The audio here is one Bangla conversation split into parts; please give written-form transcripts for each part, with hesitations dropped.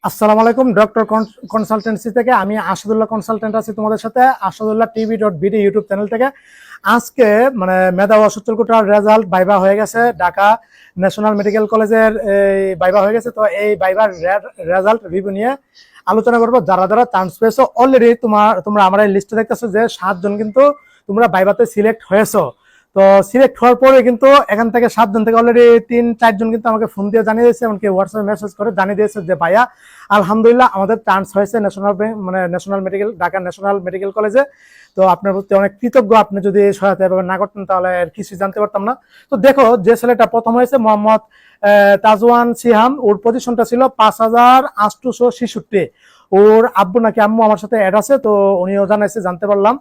আসসালামু আলাইকুম। ডক্টর কনসালটেন্সি থেকে আমি আসাদুল্লাহ কনসালটেন্ট আছি তোমাদের সাথে, আসাদুল্লাহ টিভি.বিডি ইউটিউব চ্যানেল থেকে। আজকে মেধা ও সচ্ছল কোটার রেজাল্ট ভাইবা হয়ে গেছে, ঢাকা ন্যাশনাল মেডিকেল কলেজের ভাইবা হয়ে গেছে। তো এই ভাইবার রেজাল্ট রিভিউ নিয়ে আলোচনা করবো। যারা যারা চান্স পেয়েছো অলরেডি তোমরা আমার এই লিস্টে দেখতেছো যে 7 জন কিন্তু তোমরা ভাইবাতে সিলেক্ট হয়েছো। তো সিলেক্ট হওয়ার পরে কিন্তু এখান থেকে 7 জন থেকে অলরেডি 3-4 জন কিন্তু আমাকে ফোন দিয়ে জানিয়ে দিয়েছে, এমনকি হোয়াটসঅ্যাপে মেসেজ করে জানিয়ে দিয়েছে যে ভাইয়া আলহামদুলিল্লাহ আমাদের চান্স হয়েছে ঢাকা ন্যাশনাল মেডিকেল কলেজে। তো আপনার প্রতি অনেক কৃতজ্ঞ। আপনি যদি সহায়তা এভাবে না করতেন তাহলে আর কিছু জানতে পারতাম না। তো দেখো, যে ছেলেটা প্রথম হয়েছে মোহাম্মদ তাজওয়ান সিহাম, ওর পজিশনটা ছিল 5866। ওর আব্বু নাকি আম্মু আমার সাথে অ্যাড আছে, তো উনিও জানাইছে, জানতে পারলাম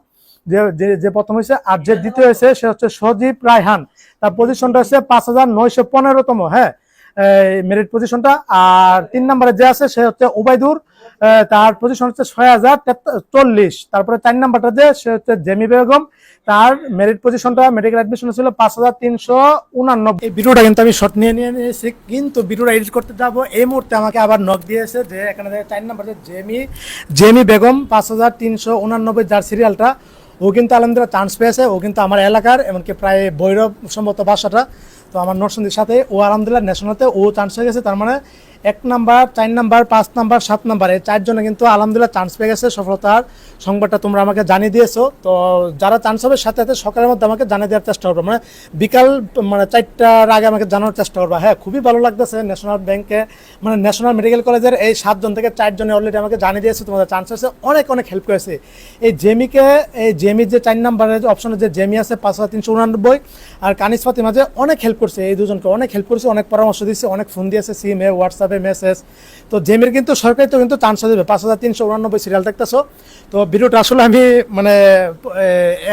যে প্রথম হয়েছে। আর যে দ্বিতীয় হয়েছে সে হচ্ছে সজীব রায়হান, তার পজিশনটা হচ্ছে 5915তম, হ্যাঁ, মেরিট পজিশনটা। আর 3 নম্বরে যে আছে সে হচ্ছে ওবায়দুর, তার পজিশন হচ্ছে 6040। তারপরে 4 নম্বরটা যে সে হচ্ছে জেমি বেগম, তার মেরিট পজিশনটা মেডিকেল অ্যাডমিশন ছিল 5389। এই ভিডিওটা কিন্তু আমি শর্ট নিয়েছি, কিন্তু ভিডিওটা এডিট করতে যাবো এই মুহূর্তে আমাকে আবার নক দিয়েছে যে এখানে 4 নম্বরে জেমি বেগম 5389, যার সিরিয়ালটা, ও কিন্তু আলহামদুলিল্লাহ চান্স পেয়েছে। ও কিন্তু আমার এলাকার, এমনকি প্রায় ভৈরব সম্ভবত বাসাটা, তো আমার নরসিংদীর সাথে। ও আলহামদুলিল্লাহ ন্যাশনালতে ও চান্স হয়ে গেছে। তার মানে 1 নাম্বার, 4 নাম্বার, 5 নাম্বার, 7 নাম্বার, এই 4 জনে কিন্তু আলহামদুলিল্লাহ চান্স পেয়ে গেছে। সফলতার সংবাদটা তোমরা আমাকে জানিয়ে দিয়েছো। তো যারা চান্স হবে সাথে সাথে সকালের মধ্যে আমাকে জানিয়ে দেওয়ার চেষ্টা করবো, বিকাল 4টার আগে আমাকে জানানোর চেষ্টা করবো। হ্যাঁ, খুবই ভালো লাগতেছে। ন্যাশনাল মেডিকেল কলেজের এই 7 জন থেকে 4 জনে অলরেডি আমাকে জানিয়ে দিয়েছে তোমাদের চান্স হয়েছে। অনেক অনেক হেল্প করেছে এই জেমির যে 4 নাম্বারের অপশনে যে জেমি আছে 5389, আর কানিস ফাতিমা যে অনেক হেল্প করছে, এই দুজনকে অনেক হেল্প করেছে, অনেক পরামর্শ দিয়েছে, অনেক ফোন দিয়েছে, সিমে, হোয়াটসঅ্যাপে মেসেজ। তো জেমির কিন্তু সরকারি তো কিন্তু চান্স হয়ে যাবে 5389 সিরিয়াল দেখতেছো। তো ভিডিওটা আসলে আমি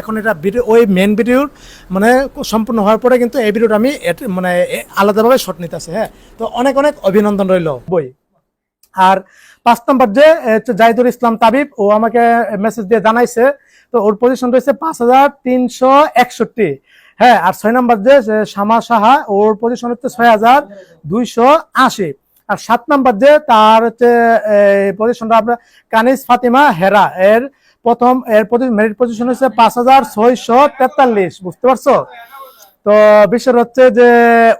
এখন এটা ভিডিও ওই মেন ভিডিওর সম্পূর্ণ হওয়ার পরে কিন্তু এই ভিডিওটা আমি আলাদাভাবে শট নিতেছি। হ্যাঁ, তো অনেক অনেক অভিনন্দন রইল বই। আর 5 নম্বর যে জাহিদুল ইসলাম তাবিব, ও আমাকে মেসেজ দিয়ে জানাইছে, তো ওর পজিশন রয়েছে 5361। হ্যাঁ, আর 6 নম্বর যে শামা সাহা, ওর পজিশন হচ্ছে 6280। আর 7 নম্বর যে তার হচ্ছে পজিশনটা আপনার কানিস ফাতিমা হেরা, এর মেরিট পজিশন হচ্ছে 5643। বুঝতে পারছো? তো বিষয় হচ্ছে যে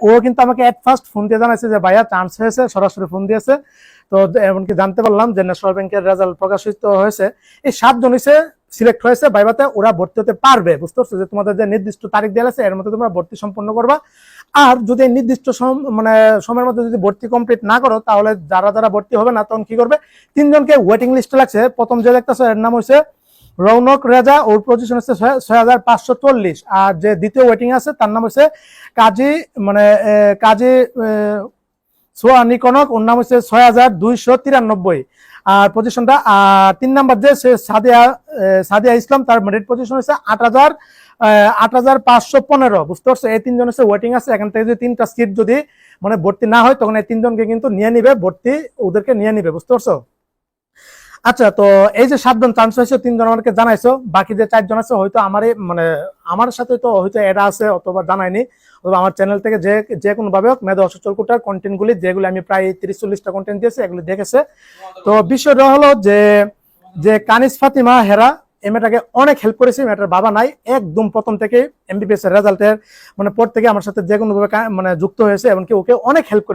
ও কিন্তু আমাকে এট ফার্স্ট ফোন দিয়ে জানাইছে যে ভাইয়া চান্স হয়েছে, সরাসরি ফোন দিয়েছে। তো এমনকি জানতে পারলাম যে ন্যাশনাল ব্যাংকের রেজাল্ট প্রকাশিত হয়েছে। এই 7 জন সিলেক্ট হয়েছে ভাইবাতে, ওরা ভর্তি হতে পারবে। বুঝতে পারছো? যে তোমাদের যে নির্দিষ্ট তারিখ দেওয়া আছে এর মধ্যে তোমরা ভর্তি সম্পন্ন করবা। আর যদি নির্দিষ্ট সময়ের মধ্যে যদি ভর্তি কমপ্লিট না করো, তাহলে যারা যারা ভর্তি হবে না তখন কি করবে? 3 জনকে ওয়েটিং লিস্টে লাগছে। প্রথম যে দেখতেছো এর নাম হচ্ছে রৌনক রেজা, ওর পজিশন হচ্ছে 6540। আর যে দ্বিতীয় ওয়েটিং আছে তার নাম হচ্ছে কাজী সোয়ানি কনক, ওর নাম হচ্ছে 6293। আর পজিশনটা। আর 3 নাম্বার যে সাদিয়া ইসলাম, তার মেরিট পজিশন হচ্ছে 8515। বুঝতে পারছো? এই 3 জন হচ্ছে ওয়েটিং আছে। এখান থেকে যদি 3টা সিট যদি ভর্তি না হয়, তখন এই 3 জনকে কিন্তু নিয়ে নিবে, ভর্তি ওদেরকে নিয়ে নিবে। বুঝতে পারছো? আচ্ছা, তো এই যে 7 জন চান্স হয়েছে, 3 জন আমাকে জানাইছো, বাকি যে 4 জন আছে হয়তো আমার সাথে তো হয়তো এটা আছে অথবা জানায়নি, অথবা আমার চ্যানেল থেকে যে কোনো ভাবে হোক মেধা অসচ্ছল কোটার কন্টেন্ট গুলি, যেগুলো আমি প্রায় 30-40টা কন্টেন্ট দিয়েছি, এগুলি দেখেছে। তো বিষয়টা হলো যে কানিস ফাতিমা হেরা, এই মেয়েটাকে অনেক হেল্প করেছি। মেয়েটার বাবা নাই, একদম প্রথম থেকে এমবিবিএস এর রেজাল্টের পর থেকে আমার সাথে যে কোনো ভাবে যুক্ত হয়েছে, এমনকি ওকে অনেক হেল্প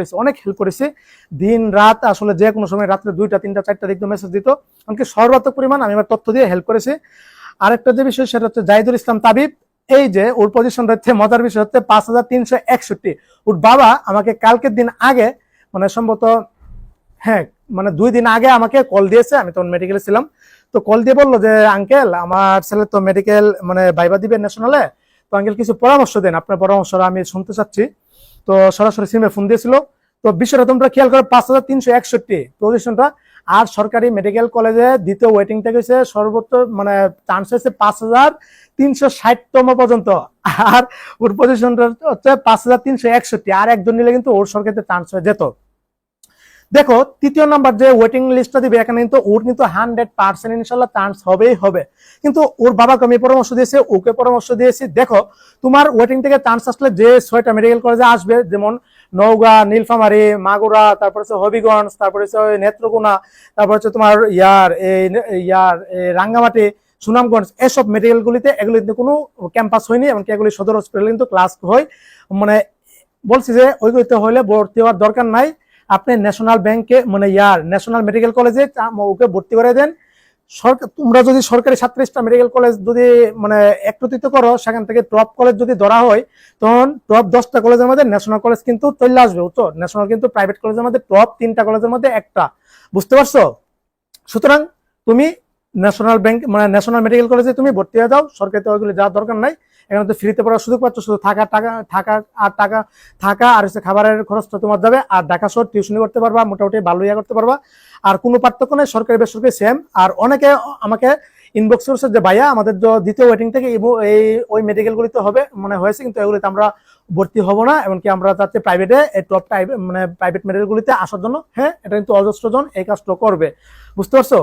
করেছি। দিন রাত আসলে যে কোনো সময় রাত্রে 2টা 3টা 4টা দিক মেসেজ দিত, এমনকি সর্বাত্মক পরিমাণ আমি আমার তথ্য দিয়ে হেল্প করেছি। আরেকটা যে বিষয় সেটা হচ্ছে জাহিদুল ইসলাম তাবিব, এই যে ওর পজিশন হচ্ছে, মজার বিষয় হচ্ছে 5361। ওর বাবা আমাকে কালকের দিন আগে সম্ভবত, হ্যাঁ, 2 দিন আগে আমাকে কল দিয়েছে। আমি তখন মেডিকেলে ছিলাম। তো কল দিয়ে বললো যে আঙ্কেল, আমার ছেলে তো মেডিকেল ভাইবা দিবে ন্যাশনালে, তো আঙ্কেল কিছু পরামর্শ দেন, আপনার পরামর্শ আমি শুনতে চাচ্ছি। তো সরাসরি সিমে ফোন দিয়েছিল। তো বিষয়টা তোমরা খেয়াল করো, 5361 পজিশনটা। আর সরকারি মেডিকেল কলেজে দ্বিতীয় ওয়েটিংটা গেছে সর্বোচ্চ চান্স হয়েছে 5360তম পর্যন্ত। আর ওর পজিশনটা হচ্ছে 5361। আর একজন নিলে কিন্তু ওর সরকারিতে চান্স হয়ে যেত। দেখো তৃতীয় নাম্বার যে ওয়েটিং লিস্টটা দিবে এখানে কিন্তু ওর কিন্তু 100% ইনশাল্লাহ চান্স হবেই হবে। কিন্তু ওর বাবাকে আমি পরামর্শ দিয়েছি, ওকে পরামর্শ দিয়েছি, দেখো তোমার ওয়েটিং থেকে চান্স আসলে যে 6টা মেডিকেল কলেজে আসবে, যেমন নওগাঁ, নীলফামারী, মাগুরা, তারপর হচ্ছে হবিগঞ্জ, তারপর হচ্ছে নেত্রকোনা, তারপর হচ্ছে তোমার রাঙ্গামাটি, সুনামগঞ্জ, এসব মেডিকেল গুলিতে এগুলিতে কোনো ক্যাম্পাস হয়নি, এমনকি এগুলি সদর হসপিটালে কিন্তু ক্লাস হয়। মানে বলছি যে ওইগুলিতে হলে ভর্তি হওয়ার দরকার নাই, আপনি ন্যাশনাল ব্যাংকে মানে ন্যাশনাল মেডিকেল কলেজে ওকে ভর্তি করে দেন। সরকার, তোমরা যদি সরকারি 37টা মেডিকেল কলেজ যদি মানে একত্রিত করো, সেখান থেকে টপ কলেজ যদি ধরা হয়, তখন টপ 10টা কলেজের মধ্যে ন্যাশনাল কলেজ কিন্তু চলে আসবে, বুঝছো? ন্যাশনাল কিন্তু প্রাইভেট কলেজের মধ্যে টপ 3টা কলেজের মধ্যে একটা, বুঝতে পারছো? সুতরাং তুমি ন্যাশনাল ব্যাংক মানে ন্যাশনাল মেডিকেল কলেজে তুমি ভর্তি হয়ে যাও, সরকারিতে ওইগুলো যাওয়ার দরকার নাই। এখানে তো ফ্রিতে পড়ার সুযোগ পাচ্ছ, শুধু থাকা আর হচ্ছে খাবারের খরচটা তোমার যাবে, আর ঢাকা শহর টিউশনি করতে পারবা, মোটামুটি ভালো ইয়া করতে পারবা, আর কোনো পার্থক্য নেই, সরকারি বেসরকারি সেম। আর অনেকে আমাকে ইনবক্স করছে যে ভাইয়া আমাদের দ্বিতীয় ওয়েটিং থেকে এই ওই মেডিকেল গুলিতে হবে মানে হয়েছে, কিন্তু এগুলিতে আমরা ভর্তি হব না, এমনকি আমরা যাতে প্রাইভেটে টপ মানে প্রাইভেট মেডিকেল গুলিতে আসার জন্য। হ্যাঁ, এটা কিন্তু অজস্র জন এই কাজটা করবে, বুঝতে পারছো?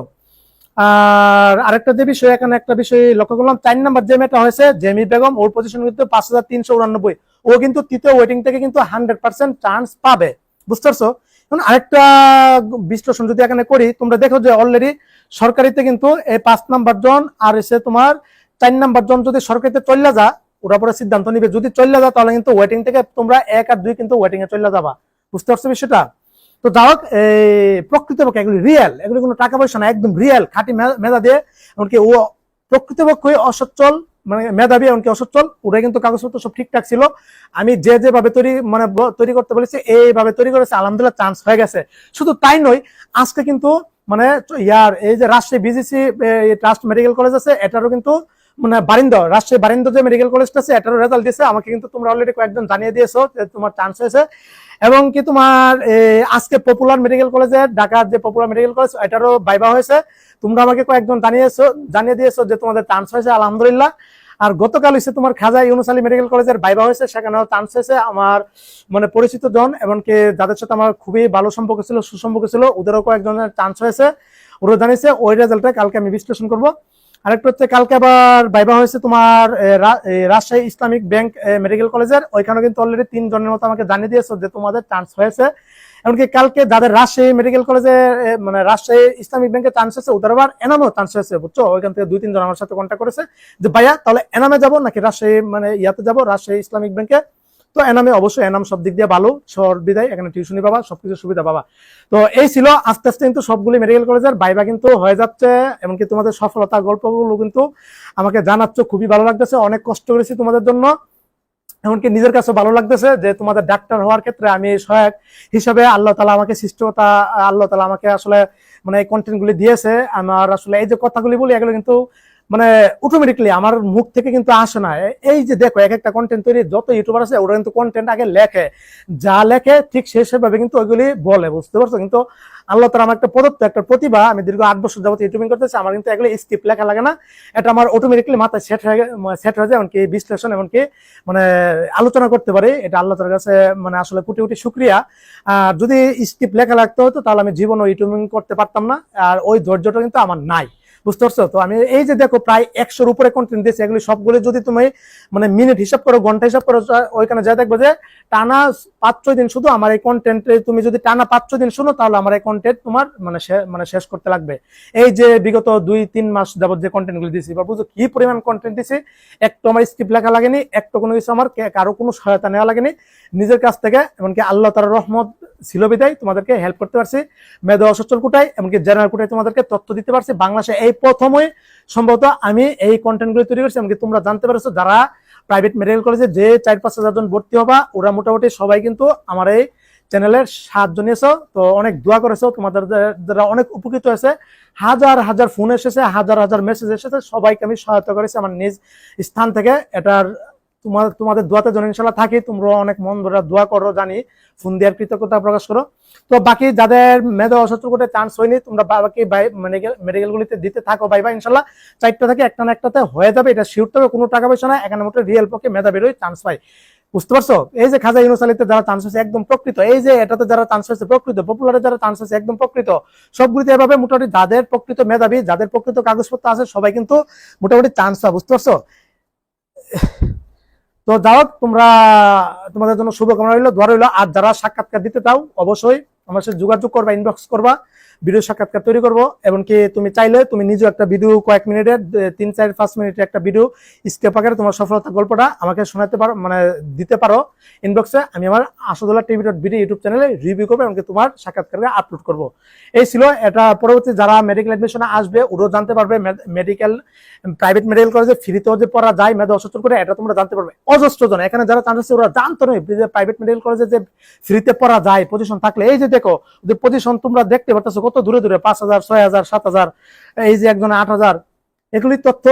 আর আরেকটা যে বিষয়, এখানে একটা বিষয় লক্ষ্য করলাম, 4 নাম্বার যে মেয়েটা হয়েছে জেমি বেগম, ওর পজিশন কিন্তু 5389, ও কিন্তু তৃতীয় ওয়েটিং থেকে কিন্তু 100% চান্স পাবে, বুঝতে পারছো? এখন আরেকটা বিশ্লেষণ যদি এখানে করি, তোমরা দেখো যে অলরেডি সরকারিতে কিন্তু এই 5 নাম্বার জন আর এসে তোমার 4 নাম্বার জন যদি সরকারিতে চলে যা, ওরা পরে সিদ্ধান্ত নিবে, যদি চলে যা তাহলে কিন্তু ওয়েটিং থেকে তোমরা 1 আর 2 কিন্তু ওয়েটিং এ চলে যাবা, বুঝতে পারছো বিষয়টা? তো যাই হোক, প্রকৃতপক্ষে এগুলি রিয়েল, এগুলি কোনো টাকা পয়সা না, একদম রিয়েল খাঁটি মেধা দিয়ে, এমনকি ও প্রকৃতপক্ষে অসচ্ছল মানে মেধাবী, এমনকি অসচ্ছল, ওরা কিন্তু কাগজপত্র সব ঠিকঠাক ছিল। আমি যেভাবে তৈরি করতে বলেছি এইভাবে তৈরি করেছে, আলহামদুলিল্লাহ চান্স হয়ে গেছে। শুধু তাই নয়, আজকে কিন্তু মানে এই যে Rajshahi BGC trust medical college আছে, এটারও কিন্তু মানে রাজশাহী বারিন্দ যে মেডিকেল কলেজটা আছে, এটারও রেজাল্ট দিয়েছে আমাকে, কিন্তু তোমরা অলরেডি কয়েকজন জানিয়ে দিয়েছো যে তোমার চান্স হয়েছে। এবং কি তোমার আজকে পপুলার মেডিকেল কলেজের, ঢাকার যে পপুলার মেডিকেল কলেজ, এটারও ভাইবা হয়েছে, তোমরা আমাকে কয়েকজন জানিয়ে দিয়েছো যে তোমাদের চান্স হয়েছে, আলহামদুলিল্লাহ। আর গতকাল হচ্ছে তোমার খাজা ইউনুস আলী মেডিকেল কলেজের ভাইবা হয়েছে, সেখানেও চান্স হয়েছে। আমার মানে পরিচিত জন, এমনকি যাদের সাথে আমার খুবই ভালো সম্পর্ক ছিল, সুসম্পর্ক ছিল, ওদেরও কয়েকজনের চান্স হয়েছে, ওরা জানিয়েছে। ওই রেজাল্টটা কালকে আমি বিশ্লেষণ করবো। আরেকটা হচ্ছে কালকে আবার ভাইবা হয়েছে তোমার রাজশাহী ইসলামিক ব্যাংক মেডিকেল কলেজের, ওইখানে কিন্তু অলরেডি 3 জনের মতো আমাকে জানিয়ে দিয়েছে যে তোমাদের চান্স হয়েছে। এমনকি কালকে যাদের রাজশাহী মেডিকেল কলেজে মানে রাজশাহী ইসলামিক ব্যাংকে চান্স হয়েছে, ওদের আবার এনামেও চান্স হয়েছে, বুঝছো? ওইখান থেকে 2-3 জন আমার সাথে কন্ট্যাক্ট করেছে যে ভাইয়া তাহলে এনামে যাবো নাকি রাজশাহী মানে ইয়াতে যাবো, রাজশাহী ইসলামিক ব্যাংকে। তো এনামে অবশ্যই, এনাম সব দিক দিয়ে ভালো, শহর বিদায়, এখানে টিউশনি পাবা, সবকিছু সুবিধা পাবা। তো এই ছিল, আস্তে আস্তে কিন্তু সবগুলি মেডিকেল কলেজের ভাইবা কিন্তু হয়ে যাচ্ছে, এমনকি তোমাদের সফলতার গল্পগুলো কিন্তু আমাকে জানাচ্ছ, খুবই ভালো লাগতেছে, অনেক কষ্ট করেছি তোমাদের জন্য, এমনকি নিজের কাছে ভালো লাগতেছে যে তোমাদের ডাক্তার হওয়ার ক্ষেত্রে আমি সহায়ক হিসাবে আল্লাহ তাআলা আমাকে সৃষ্টিকর্তা আল্লাহ তাআলা আমাকে আসলে মানে এই কন্টেন্ট গুলি দিয়েছে। আমার আসলে এই যে কথাগুলি বলি, এগুলো কিন্তু মানে অটোমেটিকলি আমার মুখ থেকে কিন্তু আসে না। এই যে দেখো, এক একটা কন্টেন্ট তৈরি যত ইউটিউবার আছে, ওরা কিন্তু কন্টেন্ট আগে লেখে, যা লেখে ঠিক সেভাবে কিন্তু ওইগুলি বলে, বুঝতে পারছো? কিন্তু আল্লাহ তাআলা আমার একটা প্রদত্ত একটা প্রতিভা, আমি দীর্ঘ 8 বছর যাবত ইউটিউবিং করতেছি, আমার কিন্তু এগুলো স্ক্রিপ্ট লেখা লাগে না, এটা আমার অটোমেটিকলি মাথায় সেট হয়ে যায়, এমনকি বিশ্লেষণ এমনকি মানে আলোচনা করতে পারি। এটা আল্লাহ তাআলার কাছে মানে আসলে কোটি কোটি শুকরিয়া। আর যদি স্ক্রিপ্ট লেখা লাগতে হতো তাহলে আমি জীবনও ইউটিউবিং করতে পারতাম না, আর ওই ধৈর্যটা কিন্তু আমার নাই, বুঝতে পারছো? তো আমি এই যে দেখো প্রায় 100-র উপরে কন্টেন্ট দিয়েছি, এগুলি সবগুলো যদি তুমি মানে মিনিট হিসাব করো, ঘন্টা হিসাব করো, ওইখানে যা দেখবো যে টানা 5-6 দিন শুধু আমার এই কন্টেন্ট, তুমি যদি টানা 5-6 দিন শুনো তাহলে আমার এই কন্টেন্ট তোমার মানে শেষ করতে লাগবে। এই যে বিগত 2-3 মাস যাবত যে কন্টেন্ট গুলো দিয়েছি, বা বুঝো কি পরিমাণ কন্টেন্ট দিয়েছি, একটু আমার স্ক্রিপ্ট লেখা লাগেনি, একটু কোনো কিছু আমার কারো কোনো সহায়তা নেওয়া লাগেনি, নিজের কাছ থেকে, এমনকি আল্লাহ তাআলার রহমত ছিল বিদায় তোমাদেরকে হেল্প করতে পারছি। মেধা অসচ্ছল কোটায় এমনকি জেনারেল কোটায় তোমাদেরকে তথ্য দিতে পারছি। বাংলাদেশে এই প্রথমই সম্ভবত আমি এই কন্টেন্ট গুলো তৈরি করছি, এমনকি তোমরা জানতে পারছো যারা প্রাইভেট মেডিকেল কলেজে যে 4-5 হাজার জন ভর্তি হবা, ওরা মোটামুটি সবাই কিন্তু আমার এই চ্যানেলের সাহায্য নিয়েছো, তো অনেক দোয়া করেছো, তোমাদের যারা অনেক উপকৃত হয়েছে, হাজার হাজার ফোন এসেছে, হাজার হাজার মেসেজ এসেছে, সবাইকে আমি সহায়তা করেছি আমার নিজ স্থান থেকে। এটার তোমাদের দোয়াতে যেন ইনশাল্লাহ থাকি, তোমরা অনেক মন ভরে দোয়া করো, জানি ফোন দেওয়ার কৃতজ্ঞতা প্রকাশ করো। তো বাকি যাদের মেধা অসচ্ছল কোটে চান্স হয়নি, তোমরা বাকি মেডিকেল গুলিতে দিতে থাকো, ভাইবা ইনশাল্লাহ 4টা থেকে একটা না একটাতে হয়ে যাবে, এটা শিওর। তবে কোনো টাকা পয়সা না, এখানে মোটে রিয়েল পক্ষে মেধা বেরোয় চান্স পাই। বুঝতে পারছো? এই যে খাজা ইউনূস আলীতে যারা চান্স হয়েছে একদম প্রকৃত, এই যে এটাতে যারা চান্স হয়েছে প্রকৃত, পপুলারে যারা চান্স হয়েছে একদম প্রকৃত, সবগুলিতে এভাবে মোটামুটি যাদের প্রকৃত মেধাবী, যাদের প্রকৃত কাগজপত্র আছে সবাই কিন্তু মোটামুটি চান্স পায়। বুঝতে পারছো? তো যাও, তোমাদের জন্য শুভকামনা রইলো, দোয়া রইলো। আর যারা সাক্ষাৎকার দিতে চাও অবশ্যই আমার সাথে যোগাযোগ করবা, ইনবক্স করবা, ভিডিও সাক্ষাৎকার তৈরি করবো। এমনকি তুমি চাইলে তুমি নিজেও একটা ভিডিও কয়েক মিনিটের 3-4-5 মিনিটের একটা ভিডিও স্টেপ আকারে তোমার সফলতা গল্পটা আমাকে শোনাতে পারো, মানে দিতে পারো ইনবক্সে। আমি আমার আসাদুল্লাহ টিভি.বিডি ইউটিউব চ্যানেলে রিভিউ করবো, এমনকি তোমার সাক্ষাৎকারকে আপলোড করবো। এই ছিল এটা। পরবর্তী যারা মেডিকেল অ্যাডমিশনে আসবে ওরাও জানতে পারবে মেডিকেল, প্রাইভেট মেডিকেল কলেজে ফ্রিতেও যে পড়া যায় মেধা অসচ্ছল করে, এটা তোমরা জানতে পারবে। অজস্র জন এখানে যারা চান্স আছে ওরা জানতো না যে প্রাইভেট মেডিকেল কলেজে যে ফ্রিতে পড়া যায় পজিশন থাকলে। এই যে দেখো যে পজিশন তোমরা দেখতে পাচ্ছ কত দূরে দূরে, 5,000, 6,000, 7,000, এই যে একজনে 8,000, এগুলি তথ্য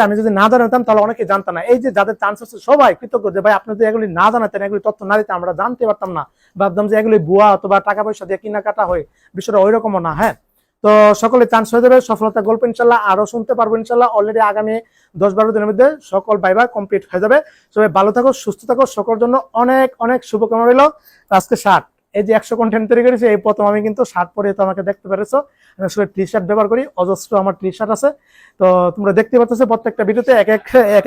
আমি যদি না জানতাম তাহলে অনেকে জানতাম না। এই যে যাদের চান্স আছে সবাই কৃতজ্ঞ যে ভাই আপনি যদি এগুলি না জানাতেন, এগুলি তথ্য না দিতে আমরা জানতে পারতাম না, ভাবতাম যে এগুলি ভুয়া অথবা টাকা পয়সা দিয়ে কিনা কাটা হয়, বিষয়টা ওই রকমও না। হ্যাঁ, তো সকলে চান্স হয়ে যাবে, সফলতা গল্প ইনশাল্লাহ আরো শুনতে পারবো ইনশাল্লাহ। অলরেডি আগামী 10-12 দিনের মধ্যে সকল ভাইবা কমপ্লিট হয়ে যাবে। সবাই ভালো থাকো, সুস্থ থাকো, সকলের জন্য অনেক অনেক শুভকামনা রইল। আজকে শার্ট, এই যে 100 কন্টেন্ট তৈরি করেছি, এই প্রথম আমি কিন্তু শার্ট পরে তো আমাকে দেখতে পেরেছো। আমি আসলে টি শার্ট ব্যবহার করি, অজস্র আমার টি শার্ট আছে। তো তোমরা দেখতে পাচ্ছ প্রত্যেকটা ভিডিওতে এক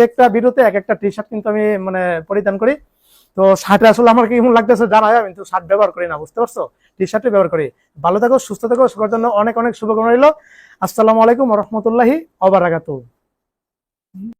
একটা ভিডিওতে এক একটা টি শার্ট কিন্তু আমি মানে পরিধান করি। তো শার্টে আসলে আমার কেমন লাগতেছে জানা হয়, আমি তো শার্ট ব্যবহার করি না, বুঝতে পারছো, টি শার্টই ব্যবহার করি। ভালো থাকো, সুস্থ থাকো, সবার জন্য অনেক অনেক শুভকামনা রইল। আসসালামু আলাইকুম ওয়া রাহমাতুল্লাহি ওয়া বারাকাতুহু।